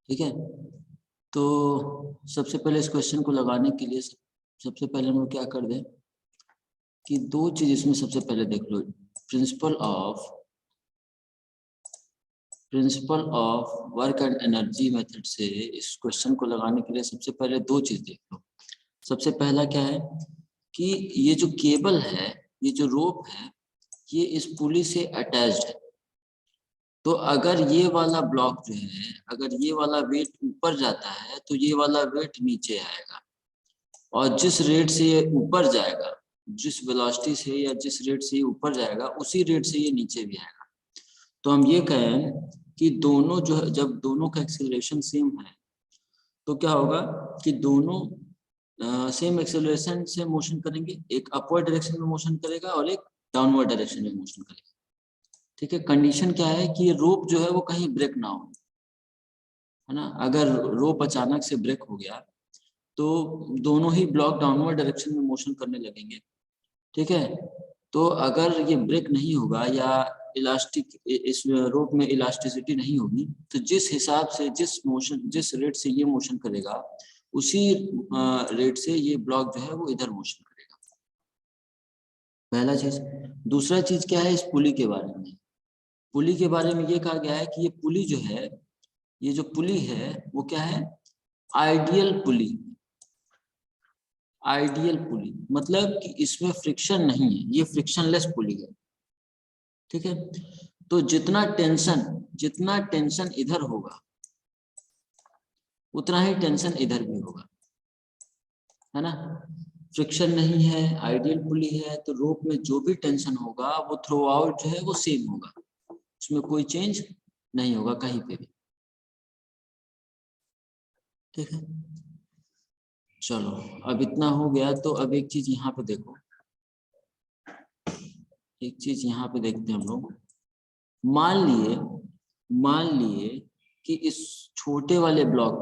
ठीक है, तो सबसे पहले इस क्वेश्चन को लगाने के लिए सबसे पहले हम लोग क्या कर दें कि दो चीज इसमें सबसे पहले देख लो। Principle of work and energy method से इस क्वेश्चन को लगाने के लिए सबसे पहले दो चीज देख लो। सबसे पहला क्या है कि ये जो केबल है, ये जो रोप है, ये इस पुली से अटैच्ड है। तो अगर ये वाला ब्लॉक जो है, अगर ये वाला वेट ऊपर जाता है तो ये वाला वेट नीचे आएगा, और जिस रेट से ये ऊपर जाएगा, जिस वेलोसिटी से या जिस रेट से ये ऊपर जाएगा, उसी रेट से ये नीचे भी आएगा। तो हम ये कहें कि दोनों जो है, जब दोनों का एक्सेलरेशन सेम है तो क्या होगा कि दोनों सेम एक्सेलरेशन से मोशन करेंगे। एक अपवर्ड डायरेक्शन में मोशन करेगा और एक डाउनवर्ड डायरेक्शन में मोशन करेगा। ठीक है, कंडीशन क्या है कि ये रोप जो है वो कहीं ब्रेक ना हो, है ना। अगर रोप अचानक से ब्रेक हो गया तो दोनों ही ब्लॉक डाउनवर्ड डायरेक्शन में मोशन करने लगेंगे। ठीक है, तो अगर ये ब्रेक नहीं होगा या इलास्टिक, इस रोप में इलास्टिसिटी नहीं होगी, तो जिस हिसाब से जिस रेट से ये मोशन करेगा, उसी रेट से ये ब्लॉक जो है वो इधर मोशन करेगा। पहला चीज। दूसरा चीज क्या है इस पुली के बारे में। पुली के बारे में ये कहा गया है कि ये पुली जो है, ये जो पुली है वो क्या है, आइडियल पुली। आइडियल पुली मतलब कि इसमें फ्रिक्शन नहीं है, ये फ्रिक्शनलेस पुली है। ठीक है, तो जितना टेंशन इधर होगा उतना ही टेंशन इधर भी होगा, है ना। फ्रिक्शन नहीं है, आइडियल पुली है, तो रोप में जो भी टेंशन होगा वो थ्रू आउट जो है वो सेम होगा, उसमें कोई चेंज नहीं होगा कहीं पे भी। ठीक है, चलो अब इतना हो गया, तो अब एक चीज यहाँ पे देखो, एक चीज यहाँ पे देखते हैं हम लोग। मान लिए कि इस छोटे वाले ब्लॉक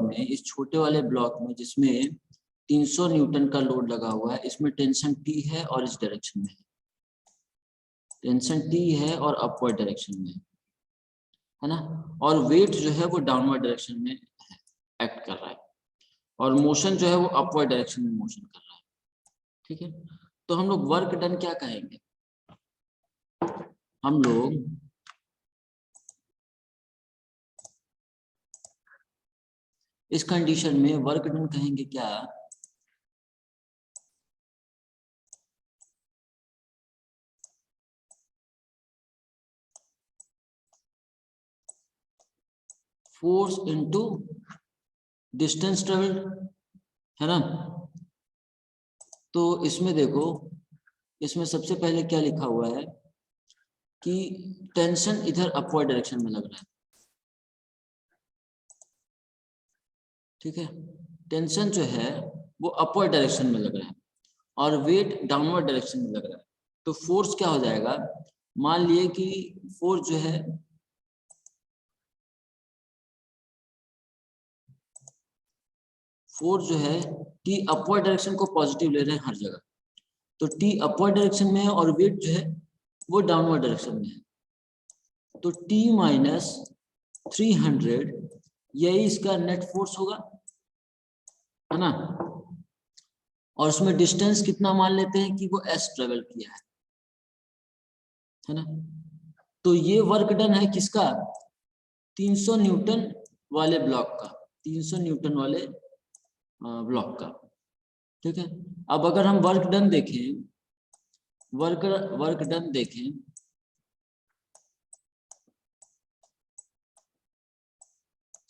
में जिसमें 300 न्यूटन का लोड लगा हुआ है, इसमें टेंशन टी है और इस डायरेक्शन में टेंशन टी है और अपवर्ड डायरेक्शन में है ना, और वेट जो है वो डाउनवर्ड डायरेक्शन में एक्ट कर रहा है, और मोशन जो है वो अपवर्ड डायरेक्शन में मोशन कर रहा है। ठीक है, तो हम लोग वर्क डन क्या कहेंगे, हम लोग इस कंडीशन में वर्क डन कहेंगे क्या, फोर्स इनटू डिस्टेंस ट्रेवल्ड, है ना। तो इसमें देखो, इसमें सबसे पहले क्या लिखा हुआ है कि टेंशन इधर अपवर्ड डायरेक्शन में लग रहा है। ठीक है, टेंशन जो है वो अपवर्ड डायरेक्शन में लग रहा है और वेट डाउनवर्ड डायरेक्शन में लग रहा है। तो फोर्स क्या हो जाएगा, मान लिए कि फोर्स जो है टी अपवर्ड डायरेक्शन को पॉजिटिव ले रहे हैं हर जगह, तो टी अपवर्ड डायरेक्शन में है और वेट जो है वो डाउनवर्ड डायरेक्शन में है। तो टी माइनस 300 यही इसका नेट फोर्स होगा, है ना। और उसमें डिस्टेंस कितना मान लेते हैं कि वो s ट्रेवल किया है ना। तो ये वर्क डन है किसका, 300 न्यूटन वाले ब्लॉक का, 300 न्यूटन वाले ब्लॉक का। ठीक है, अब अगर हम वर्क डन देखें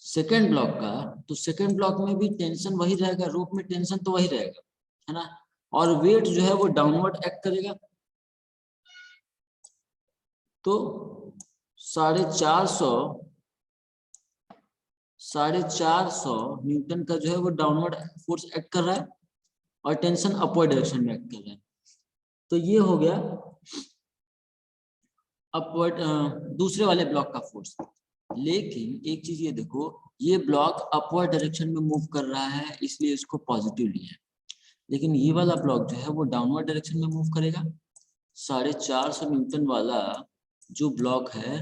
सेकेंड ब्लॉक का, तो सेकेंड ब्लॉक में भी टेंशन वही रहेगा, रोप में टेंशन तो वही रहेगा, है ना, और वेट जो है वो डाउनवर्ड एक्ट करेगा। तो 450 न्यूटन का जो है वो डाउनवर्ड फोर्स एक्ट कर रहा है और टेंशन अपवर्ड डायरेक्शन में एक्ट कर रहा है। तो ये हो गया अपवर्ड दूसरे वाले ब्लॉक का फोर्स। लेकिन एक चीज ये देखो, ये ब्लॉक अपवर्ड डायरेक्शन में मूव कर रहा है इसलिए इसको पॉजिटिव लिया है, लेकिन ये वाला ब्लॉक जो है वो डाउनवर्ड डायरेक्शन में मूव करेगा। 450 न्यूटन वाला जो ब्लॉक है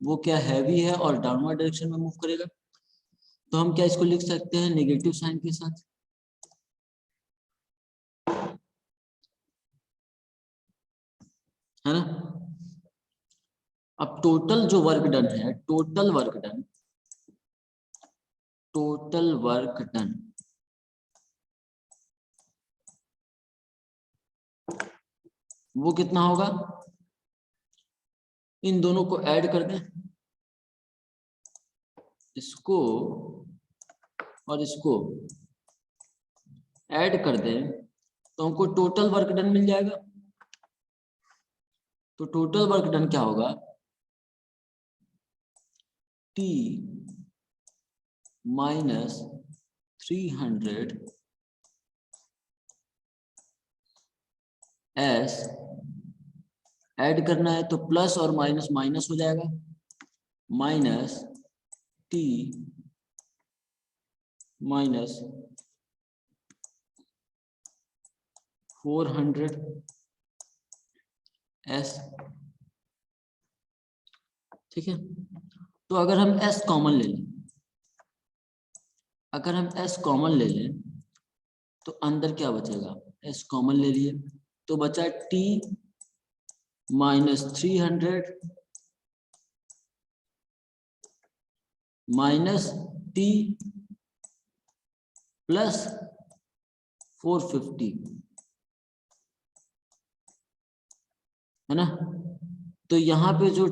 वो क्या हैवी है और डाउनवर्ड डायरेक्शन में मूव करेगा। तो हम क्या इसको लिख सकते हैं नेगेटिव साइन के साथ, है ना। अब टोटल जो वर्क डन है, टोटल वर्क डन वो कितना होगा, इन दोनों को ऐड कर दें, इसको और इसको ऐड कर दें तो हमको टोटल वर्क डन मिल जाएगा। तो टोटल वर्क डन क्या होगा, T माइनस 300 S, ऐड करना है तो प्लस और माइनस माइनस हो जाएगा, माइनस T माइनस 400 S, ठीक है। तो अगर हम S कॉमन ले लें, अगर हम S कॉमन ले लें तो अंदर क्या बचेगा, S कॉमन ले लिए तो बचा T minus 300 minus T plus 450, है ना। तो यहाँ पे जो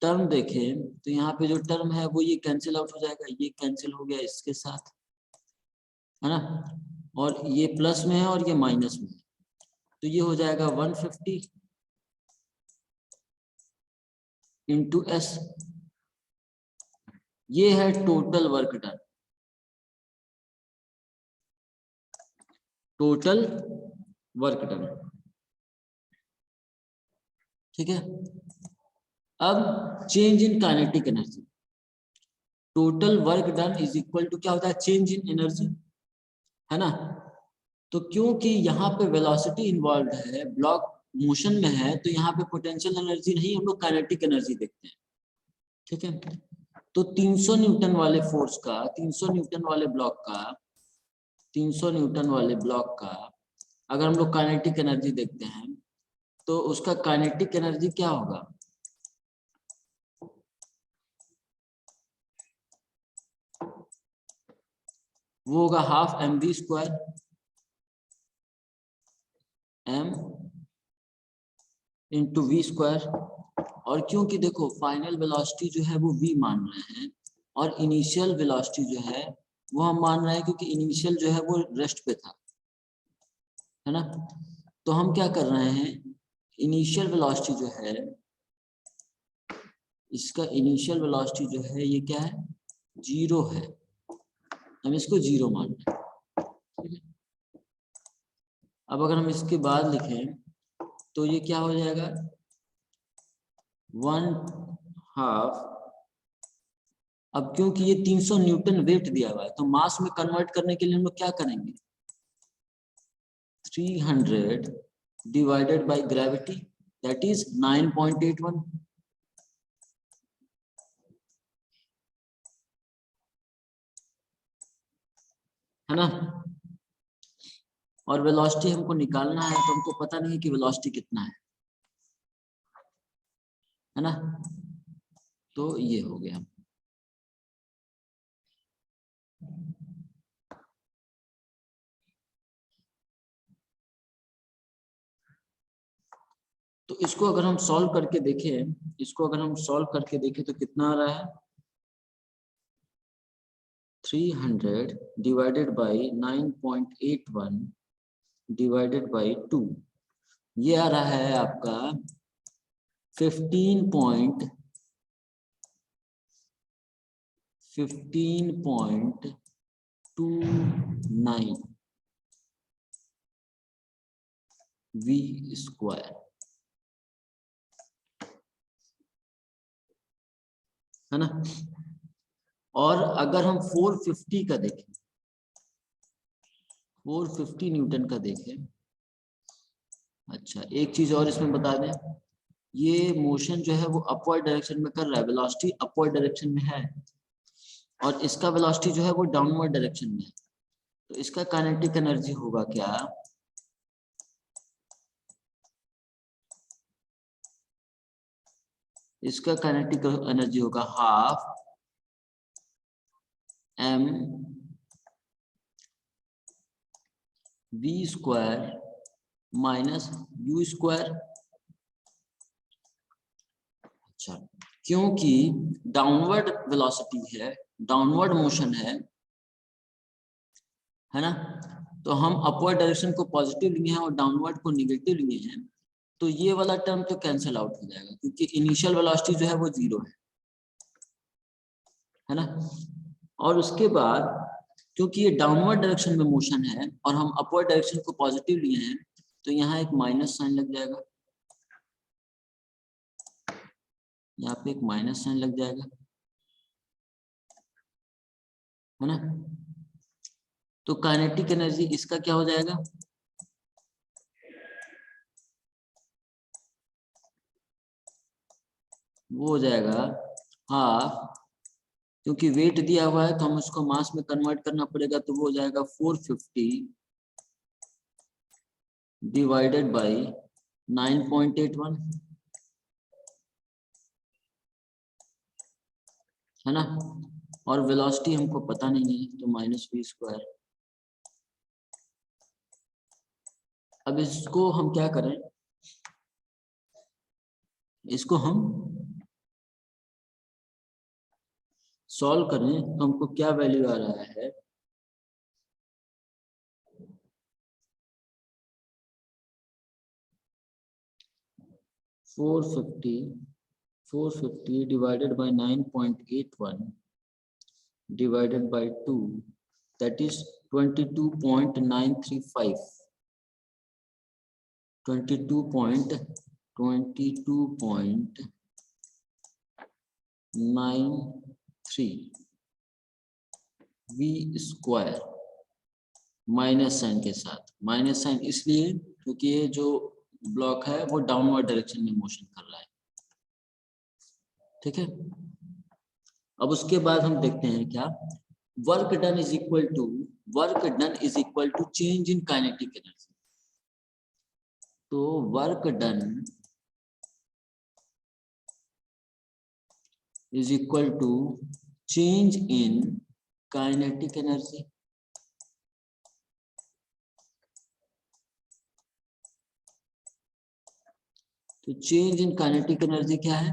टर्म देखें तो यहाँ पे जो टर्म है वो ये कैंसिल आउट हो जाएगा, ये कैंसिल हो गया इसके साथ, है ना। और ये प्लस में है और ये माइनस में है, तो ये हो जाएगा 150 इंटू एस, ये है total work done, total work done, ठीक है। अब change in kinetic energy, total work done is equal to क्या होता है, चेंज इन एनर्जी, है ना। तो क्योंकि यहाँ पे वेलोसिटी इन्वॉल्व है, ब्लॉक मोशन में है, तो यहाँ पे पोटेंशियल एनर्जी नहीं, हम लोग काइनेटिक एनर्जी देखते हैं, ठीक है। तो 300 न्यूटन वाले फोर्स का, 300 न्यूटन वाले ब्लॉक का, 300 न्यूटन वाले ब्लॉक का अगर हम लोग काइनेटिक एनर्जी देखते हैं तो उसका काइनेटिक एनर्जी क्या होगा, वो होगा half mv square m into v square. और क्योंकि देखो फाइनल वेलोसिटी जो है वो v मान रहे हैं और इनिशियल वेलोसिटी जो है वो हम मान रहे हैं, क्योंकि इनिशियल जो है वो रेस्ट पे था, है ना। तो हम क्या कर रहे हैं, इनिशियल वेलोसिटी जो है, इसका इनिशियल वेलोसिटी जो है ये क्या है, 0 है, हम इसको 0 मान रहे हैं, ठीक है। अब अगर हम इसके बाद लिखें तो ये क्या हो जाएगा, 1/2, अब क्योंकि ये 300 न्यूटन वेट दिया हुआ है तो मास में कन्वर्ट करने के लिए हम लोग क्या करेंगे, 300 divided by gravity, that is 9.81, है ना। और वेलोसिटी हमको निकालना है तो हमको पता नहीं कि वेलोसिटी कितना है ना। तो ये हो गया। तो इसको अगर हम सॉल्व करके देखें, इसको अगर हम सॉल्व करके देखें तो कितना आ रहा है, 300 डिवाइडेड बाई 9.81 डिवाइडेड बाई 2, ये आ रहा है आपका 15.29 वी स्क्वायर, है ना। और अगर हम 450 का देखें, 450 न्यूटन का देखें, अच्छा एक चीज और इसमें बता दें, ये मोशन जो है वो अपवर्ड डायरेक्शन में कर रहा है, वेलोसिटी अपवर्ड डायरेक्शन में है, और इसका वेलोसिटी जो है वो डाउनवर्ड डायरेक्शन में है, तो इसका काइनेटिक एनर्जी होगा क्या, इसका काइनेटिक एनर्जी होगा half m v square minus u square. अच्छा, क्योंकि डाउनवर्ड वेलोसिटी है, डाउनवर्ड मोशन है ना, तो हम अपवर्ड डायरेक्शन को पॉजिटिव लिए हैं और डाउनवर्ड को निगेटिव लिए हैं, तो ये वाला टर्म तो कैंसिल आउट हो जाएगा क्योंकि इनिशियल वेलोसिटी जो है वो 0 है ना। और उसके बाद क्योंकि ये डाउनवर्ड डायरेक्शन में मोशन है और हम अपवर्ड डायरेक्शन को पॉजिटिव लिए हैं, तो यहाँ एक माइनस साइन लग जाएगा, यहाँ पे एक माइनस साइन लग जाएगा, है ना। तो काइनेटिक एनर्जी इसका क्या हो जाएगा, वो हो जाएगा हाफ, क्योंकि वेट दिया हुआ है तो हम उसको मास में कन्वर्ट करना पड़ेगा, तो वो हो जाएगा 450 डिवाइडेड बाय 9.81, है ना। और वेलोसिटी हमको पता नहीं है तो माइनस v स्क्वायर। अब इसको हम क्या करें, इसको हम सॉल्व करें तो हमको क्या वैल्यू आ रहा है, four fifty divided by 9.81 divided by 2, that is 22.935, 22.93 v square, minus sign के साथ। माइनस साइन इसलिए क्योंकि ये जो ब्लॉक है वो डाउनवर्ड डायरेक्शन में मोशन कर रहा है, ठीक है। अब उसके बाद हम देखते हैं क्या, work done is equal to change in kinetic energy. तो work done is equal to change in kinetic energy. तो चेंज इन काइनेटिक एनर्जी क्या है,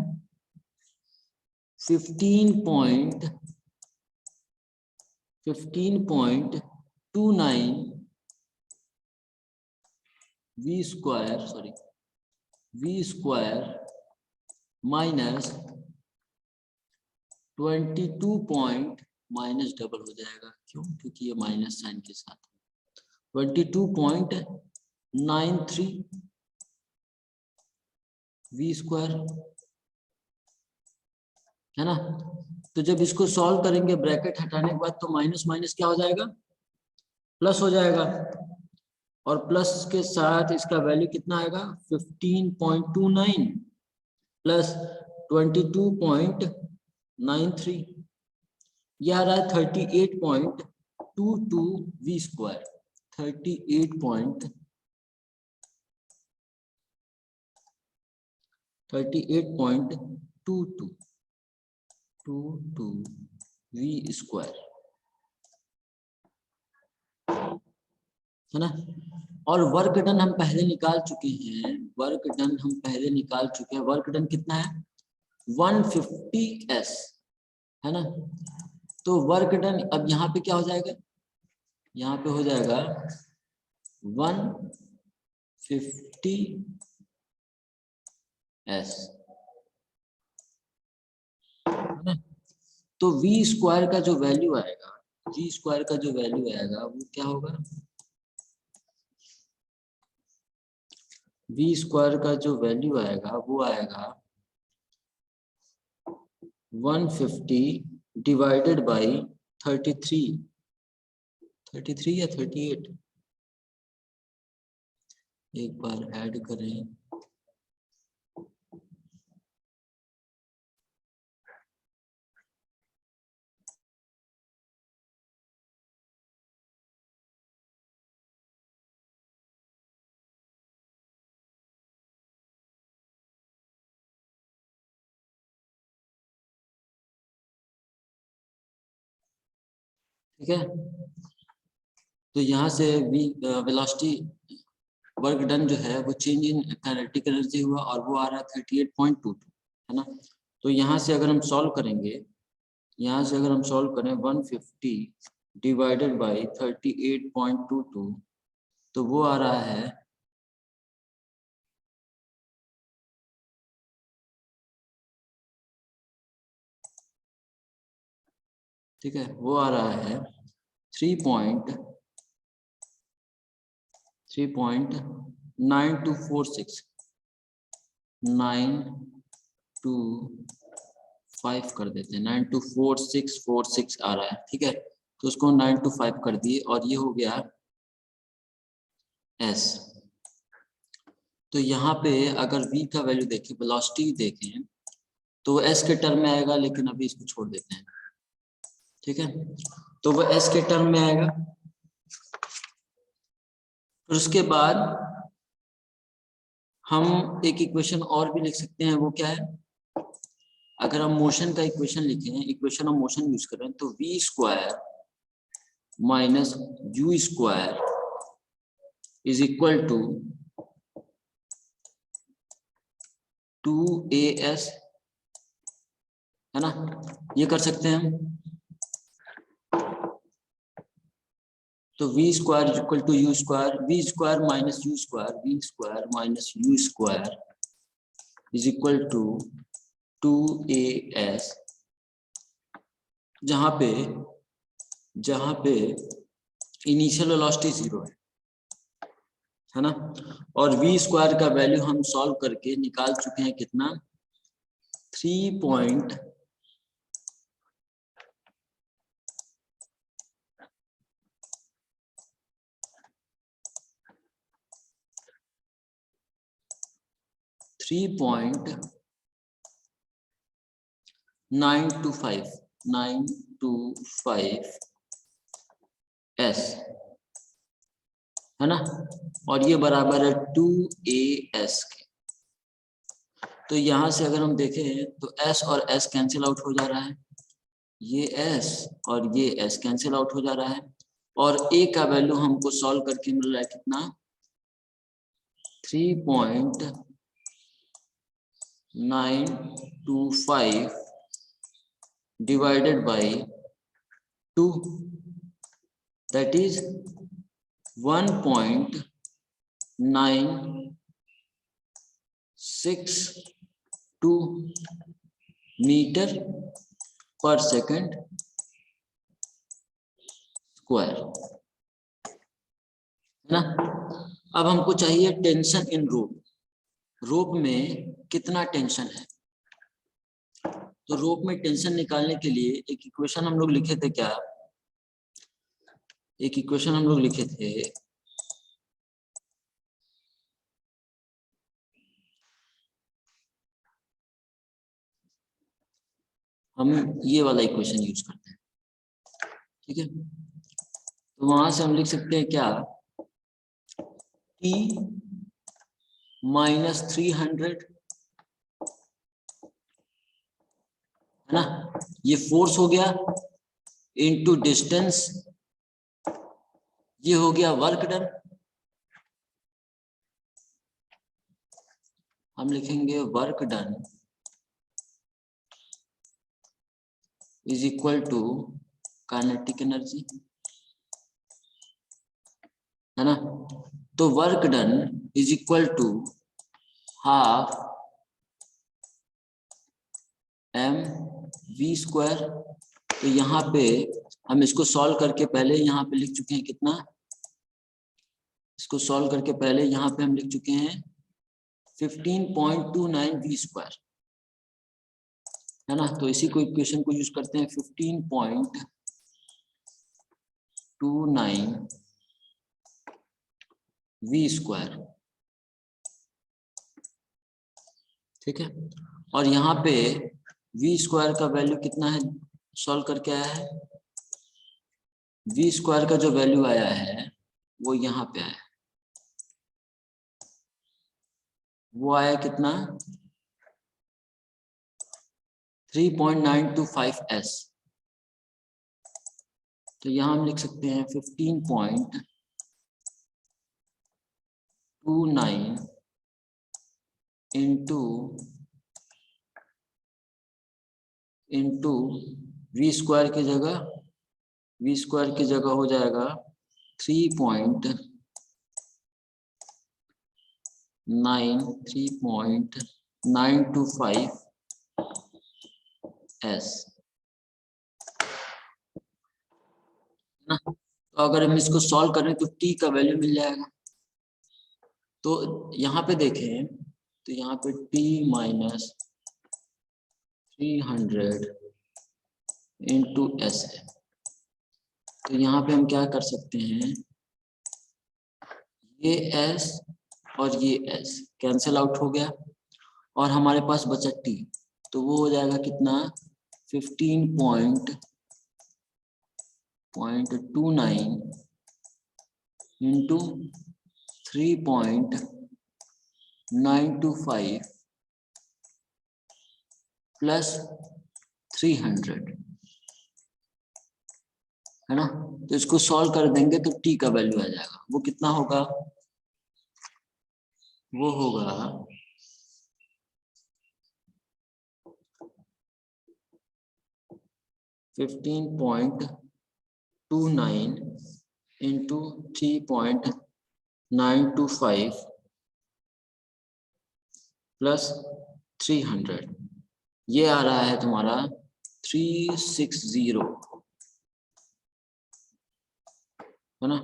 15.29 v square minus 22 point, minus double हो जाएगा, क्यों, क्योंकि ये माइनस साइन के साथ 22.93 v स्क्वायर, है ना। तो जब इसको सॉल्व करेंगे ब्रैकेट हटाने के बाद तो माइनस माइनस क्या हो जाएगा, प्लस हो जाएगा, और प्लस के साथ इसका वैल्यू कितना आएगा 15.29 प्लस 22.93, यह आ रहा है 38.22 v स्क्वायर, 38.22 v स्क्वायर, है ना। और वर्क डन हम पहले निकाल चुके हैं, वर्क डन कितना है 150s, है ना। तो वर्क डन अब यहाँ पे क्या हो जाएगा, यहाँ पे हो जाएगा 150s, है ना। तो v स्क्वायर का जो वैल्यू आएगा, वो क्या होगा, v स्क्वायर का जो वैल्यू आएगा वो आएगा 150 डिवाइडेड बाई 33 या 38, एक बार ऐड करें, ठीक है। तो यहाँ से वेलोसिटी वर्क डन जो है वो चेंज इन काइनेटिक एनर्जी हुआ और वो आ रहा है 38.22, है ना। तो यहाँ से अगर हम सॉल्व करेंगे, यहाँ से अगर हम सॉल्व करें 150 डिवाइडेड बाई 38.22, तो वो आ रहा है ठीक है, वो आ रहा है 3.9246 925 कर देते हैं, 924646 आ रहा है। ठीक है, तो उसको 925 कर दिए और ये हो गया S। तो यहाँ पे अगर v का वैल्यू देखें, वेलोसिटी देखें, तो S के टर्म में आएगा, लेकिन अभी इसको छोड़ देते हैं। ठीक है, तो वो S के टर्म में आएगा। फिर उसके बाद हम एक इक्वेशन और भी लिख सकते हैं, वो क्या है, अगर हम मोशन का इक्वेशन लिखें, इक्वेशन ऑफ मोशन यूज करें, तो v square minus u square is equal to 2as, है ना। ये कर सकते हैं हम। तो v square is equal to u square, v square minus u square, v square minus u square is equal to 2as, जहां पे इनिशियल वेलोसिटी 0 है ना। और v स्क्वायर का वैल्यू हम सॉल्व करके निकाल चुके हैं कितना, 3.3 925 s, है ना। और ये बराबर है 2as के। तो यहां से अगर हम देखें तो s और s कैंसिल आउट हो जा रहा है, ये s और ये s कैंसिल आउट हो जा रहा है, और a का वैल्यू हमको सॉल्व करके मिल रहा है कितना, 3.925 divided by 2, that is 1.962 metre per second square, है ना। अब हमको चाहिए टेंशन इन रोप, रोप में कितना टेंशन है। तो रोप में टेंशन निकालने के लिए एक इक्वेशन हम लोग लिखे थे, क्या, एक इक्वेशन हम लोग लिखे थे, हम ये वाला इक्वेशन यूज करते हैं। ठीक है, तो वहां से हम लिख सकते हैं क्या, T माइनस 300, है ना, ये फोर्स हो गया, इनटू डिस्टेंस, ये हो गया वर्क डन। हम लिखेंगे work done is equal to kinetic energy, है ना। तो work done is equal to half mv square. तो यहाँ पे हम इसको सॉल्व करके पहले यहाँ पे लिख चुके हैं कितना, इसको सॉल्व करके पहले यहाँ पे हम लिख चुके हैं 15.29 v स्क्वायर, है ना। तो इसी को इक्वेशन को यूज करते हैं, 15.29 v स्क्वायर। ठीक है, और यहाँ पे v स्क्वायर का वैल्यू कितना है, सॉल्व करके आया है, v स्क्वायर का जो वैल्यू आया है वो यहाँ पे आया, वो आया कितना, 3.925s, तो यहाँ हम लिख सकते हैं 15.29 इंटू वी स्क्वायर की जगह हो जाएगा 3.925 एस ना। तो अगर हम इसको सॉल्व करें तो टी का वैल्यू मिल जाएगा। तो यहाँ पे देखें तो यहाँ पे टी माइनस 300 इंटू एस है। तो यहाँ पे हम क्या कर सकते हैं, ये एस और ये एस कैंसिल आउट हो गया और हमारे पास बचा टी। तो वो हो जाएगा कितना, 15.29 इंटू 3.925 प्लस 300 है ना। तो इसको सॉल्व कर देंगे तो टी का वैल्यू आ जाएगा। वो कितना होगा, वो होगा 15.29 इंटू 3.925 प्लस 300, ये आ रहा है तुम्हारा 360 है ना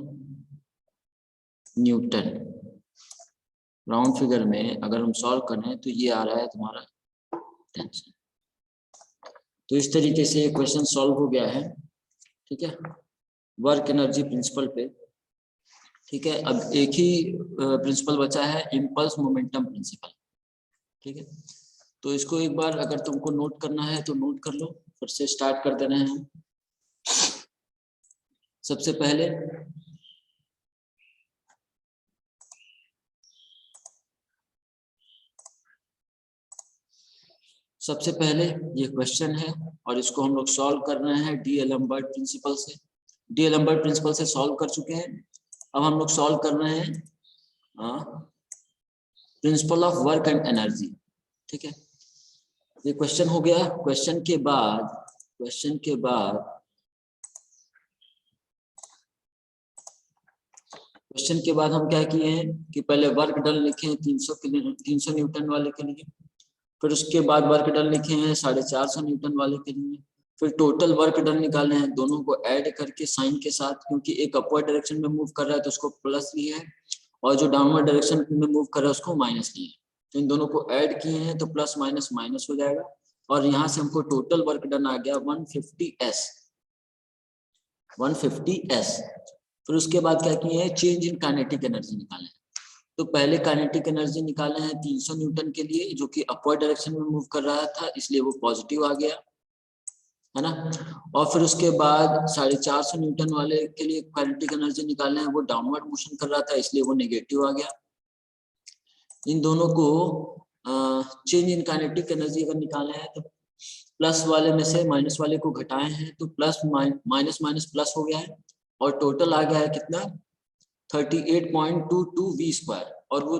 न्यूटन। राउंड फिगर में अगर हम सॉल्व करें तो ये आ रहा है तुम्हारा टेंशन। तो इस तरीके से क्वेश्चन सॉल्व हो गया है, ठीक है, वर्क एनर्जी प्रिंसिपल पे। ठीक है, अब एक ही प्रिंसिपल बचा है, इम्पल्स मोमेंटम प्रिंसिपल। ठीक है, तो इसको एक बार अगर तुमको नोट करना है तो नोट कर लो, फिर से स्टार्ट कर देना है हम। सबसे पहले ये क्वेश्चन है और इसको हम लोग सॉल्व कर रहे हैं डी एलम्बर्ट प्रिंसिपल से। डी एलम्बर्ट प्रिंसिपल से सॉल्व कर चुके हैं। अब हम लोग सॉल्व कर रहे हैं principal of work and energy. ठीक है, ये क्वेश्चन हो गया। क्वेश्चन के बाद हम क्या किए हैं कि पहले वर्क डन लिखे हैं 300 न्यूटन वाले के लिए, फिर उसके बाद वर्क डन लिखे हैं 450 न्यूटन वाले के लिए, फिर टोटल वर्क डन निकाले हैं दोनों को ऐड करके साइन के साथ, क्योंकि एक अपवर्ड डायरेक्शन में मूव कर रहा है तो उसको प्लस लिया है और जो डाउनवर्ड डायरेक्शन में मूव कर रहा है उसको माइनस लिया है। तो इन दोनों को ऐड किए हैं तो प्लस माइनस माइनस हो जाएगा और यहाँ से हमको टोटल वर्क डन आ गया 150 S। फिर उसके बाद क्या किए हैं, चेंज इन काइनेटिक एनर्जी निकाले। तो पहले काइनेटिक एनर्जी निकाले हैं 300 न्यूटन के लिए, जो कि अपवर्ड डायरेक्शन में मूव कर रहा था, इसलिए वो पॉजिटिव आ गया है ना। और फिर उसके बाद 450 न्यूटन वाले के लिए काइनेटिक एनर्जी निकाले हैं, वो डाउनवर्ड मोशन कर रहा था, इसलिए वो नेगेटिव आ गया। इन दोनों को चेंज इन काइनेटिक एनर्जी अगर निकाले हैं तो प्लस वाले में से माइनस वाले को घटाए हैं तो प्लस माइनस माइनस प्लस हो गया है और टोटल आ गया है कितना, 38.22 वी स्क्वायर, और वो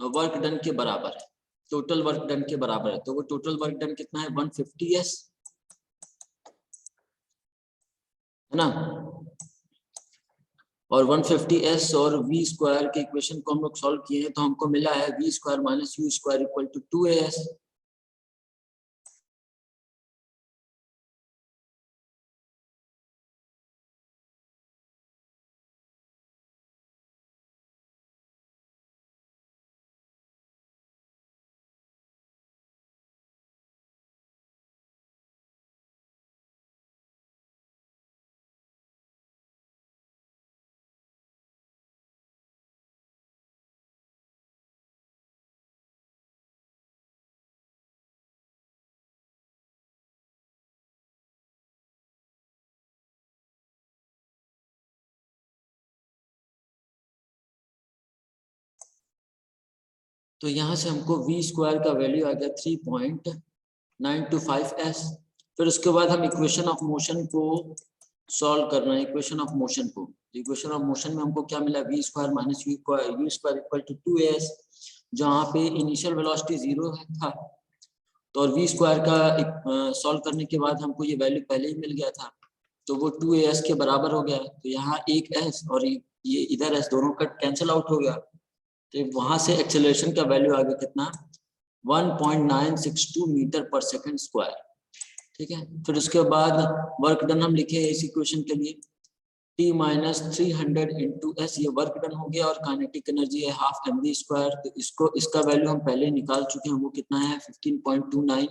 वर्क डन के बराबर है, टोटल वर्क डन के बराबर है। तो वो टोटल वर्क डन कितना है, 150 S है ना। और 150 S और वी स्क्वायर के इक्वेशन को हम लोग सॉल्व किए हैं तो हमको मिला है v square minus u square equal to 2AS। तो यहाँ से हमको वी स्क्वायर का वैल्यू आ गया 3.925 S। फिर उसके बाद हम इक्वेशन ऑफ मोशन को सॉल्व करना है इक्वेशन ऑफ मोशन को। इक्वेशन ऑफ मोशन में हमको क्या मिला, v square minus u square equal to 2as, जहाँ पे इनिशियल वेलोसिटी 0 था, तो और v स्क्वायर का सॉल्व करने के बाद हमको ये वैल्यू पहले ही मिल गया था, तो वो 2as के बराबर हो गया। तो यहाँ एक s और ये इधर s दोनों कट कैंसिल आउट हो गया, तो वहां से एक्सेलरेशन का वैल्यू आ गया कितना, 1.962 मीटर पर सेकंड स्क्वायर। ठीक है, फिर उसके बाद वर्क डन हम लिखे इस इक्वेशन के लिए, t माइनस 300 इंटू एस, ये वर्क डन हो गया, और काइनेटिक एनर्जी है हाफ mv स्क्वायर, तो इसको इसका वैल्यू हम पहले निकाल चुके हैं, वो कितना है 15.29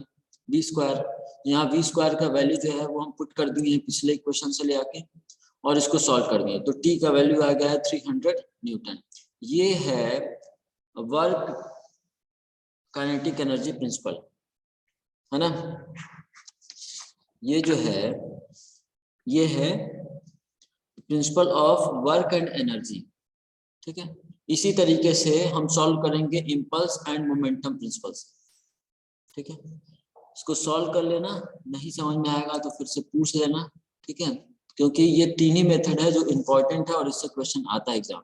v स्क्वायर। यहाँ v स्क्वायर का वैल्यू जो है वो हम पुट कर दिए हैं पिछले इक्वेशन से ले आके, और इसको सॉल्व कर दिए, तो t का वैल्यू आ गया है 300 न्यूटन। ये है वर्क काइनेटिक एनर्जी प्रिंसिपल, है ना। ये जो है ये है principal of work and energy. ठीक है, इसी तरीके से हम सॉल्व करेंगे इम्पल्स एंड मोमेंटम प्रिंसिपल्स। ठीक है, इसको सॉल्व कर लेना, नहीं समझ में आएगा तो फिर से पूछ लेना। ठीक है, क्योंकि ये तीन ही मेथड है जो इम्पोर्टेंट है और इससे क्वेश्चन आता है एग्जाम।